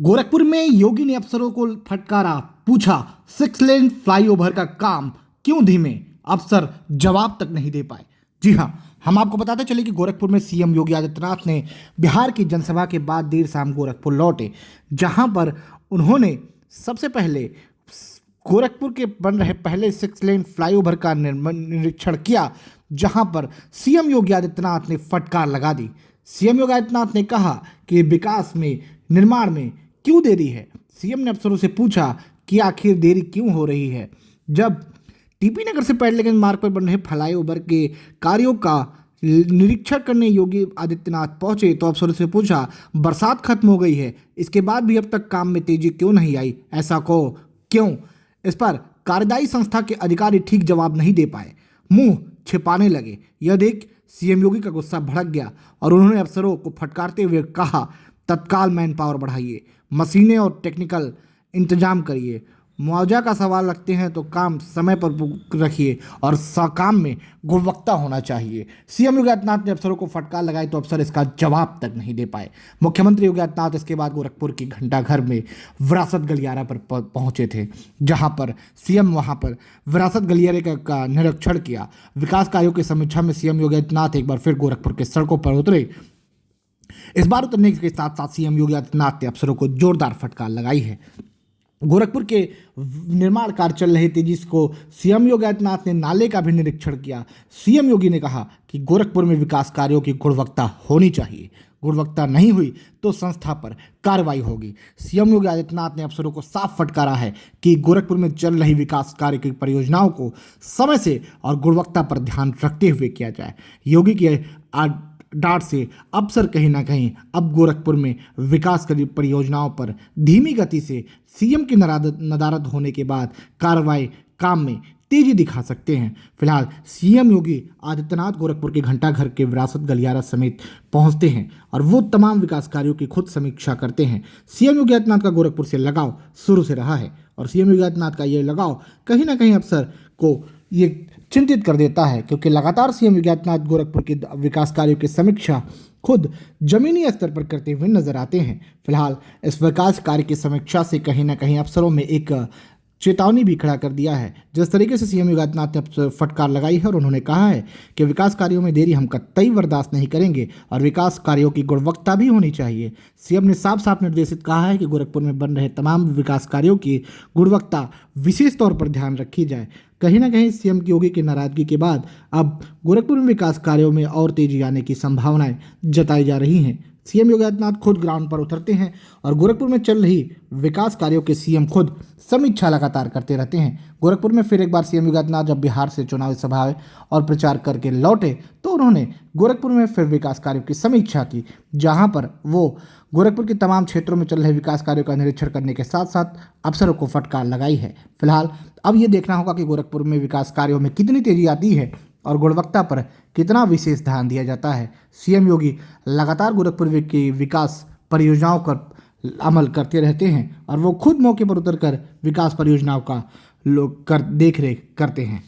गोरखपुर में योगी ने अफसरों को फटकारा, पूछा 6 लेन फ्लाईओवर का काम क्यों धीमे। अफसर जवाब तक नहीं दे पाए। जी हां, हम आपको बताते चले कि गोरखपुर में सीएम योगी आदित्यनाथ ने बिहार की जनसभा के बाद देर शाम गोरखपुर लौटे, जहां पर उन्होंने सबसे पहले गोरखपुर के बन रहे पहले 6 लेन फ्लाईओवर का निरीक्षण किया, जहां पर सीएम योगी आदित्यनाथ ने फटकार लगा दी। सीएम योगी आदित्यनाथ ने कहा कि विकास में, निर्माण में क्यों देरी है। सीएम ने अफसरों से पूछा कि आखिर देरी क्यों हो रही है। जब टीपी नगर से पैडलेगंज मार्ग पर बन रहे फ्लाईओवर के कार्यों का निरीक्षण करने योगी आदित्यनाथ पहुंचे तो अफसरों से पूछा, बरसात खत्म हो गई है, इसके बाद भी अब तक काम में तेजी क्यों नहीं आई, ऐसा को क्यों। इस पर कार्यदायी संस्था के अधिकारी ठीक जवाब नहीं दे पाए, मुंह छिपाने लगे। यह देख सीएम योगी का गुस्सा भड़क गया और उन्होंने अफसरों को फटकारते हुए कहा, तत्काल मैन पावर बढ़ाइए, मशीनें और टेक्निकल इंतजाम करिए, मुआवजा का सवाल रखते हैं तो काम समय पर रखिए और काम में गुणवत्ता होना चाहिए। सीएम योगी आदित्यनाथ ने अफसरों को फटकार लगाई तो अफसर इसका जवाब तक नहीं दे पाए। मुख्यमंत्री योगी आदित्यनाथ इसके बाद गोरखपुर की घंटाघर में विरासत गलियारा पर पहुंचे थे, जहां पर सीएम वहां पर विरासत गलियारे का निरीक्षण किया। विकास कार्यों की समीक्षा में सीएम योगी आदित्यनाथ एक बार फिर गोरखपुर के सड़कों पर उतरे। इस बार उतरने के साथ साथ सीएम योगी आदित्यनाथ ने अफसरों को जोरदार फटकार लगाई है। गोरखपुर के निर्माण कार्य चल रहे तेजी को सीएम योगी आदित्यनाथ ने नाले का भी निरीक्षण किया। सीएम योगी ने कहा कि गोरखपुर में विकास कार्यों की गुणवत्ता होनी चाहिए, गुणवत्ता नहीं हुई तो संस्था पर कार्रवाई होगी। सीएम योगी आदित्यनाथ ने अफसरों को साफ फटकारा है कि गोरखपुर में चल रही विकास कार्य की परियोजनाओं को समय से और गुणवत्ता पर ध्यान रखते हुए किया जाए। योगी के डांट से अफसर कहीं ना कहीं अब गोरखपुर में विकास की परियोजनाओं पर धीमी गति से सीएम की नदारद होने के बाद कार्रवाई काम में तेजी दिखा सकते हैं। फिलहाल सीएम योगी आदित्यनाथ गोरखपुर के घंटाघर के विरासत गलियारा समेत पहुंचते हैं और वो तमाम विकास कार्यों की खुद समीक्षा करते हैं। सीएम योगी आदित्यनाथ का गोरखपुर से लगाव शुरू से रहा है और सीएम योगी आदित्यनाथ का ये लगाव कहीं ना कहीं अफसर को ये चिंतित कर देता है, क्योंकि लगातार सीएम योगी आदित्यनाथ गोरखपुर के विकास कार्यों की समीक्षा खुद जमीनी स्तर पर करते हुए नजर आते हैं। फिलहाल इस विकास कार्य की समीक्षा से कहीं ना कहीं अफसरों में एक चेतावनी भी खड़ा कर दिया है। जिस तरीके से सीएम योगी आदित्यनाथ ने फटकार लगाई है और उन्होंने कहा है कि विकास कार्यों में देरी हम कतई बर्दाश्त नहीं करेंगे और विकास कार्यों की गुणवत्ता भी होनी चाहिए। सीएम ने साफ साफ निर्देशित कहा है कि गोरखपुर में बन रहे तमाम विकास कार्यों की गुणवत्ता विशेष तौर पर ध्यान रखी जाए। कहीं ना कहीं सीएम योगी की नाराजगी के बाद अब गोरखपुर में विकास कार्यों में और तेजी आने की संभावनाएं जताई जा रही हैं। सीएम योगी आदित्यनाथ खुद ग्राउंड पर उतरते हैं और गोरखपुर में चल रही विकास कार्यों के सीएम खुद समीक्षा लगातार करते रहते हैं। गोरखपुर में फिर एक बार सीएम योगी आदित्यनाथ जब बिहार से चुनावी सभाएं और प्रचार करके लौटे तो उन्होंने गोरखपुर में फिर विकास कार्यों की समीक्षा की, जहां पर वो गोरखपुर के तमाम क्षेत्रों में चल रहे विकास कार्यों का निरीक्षण करने के साथ साथ अफसरों को फटकार लगाई है। फिलहाल अब ये देखना होगा कि गोरखपुर में विकास कार्यों में कितनी तेजी आती है और गुणवत्ता पर कितना विशेष ध्यान दिया जाता है। सीएम योगी लगातार गोरखपुर की विकास परियोजनाओं पर अमल करते रहते हैं और वो खुद मौके पर उतरकर विकास परियोजनाओं का देख रेख करते हैं।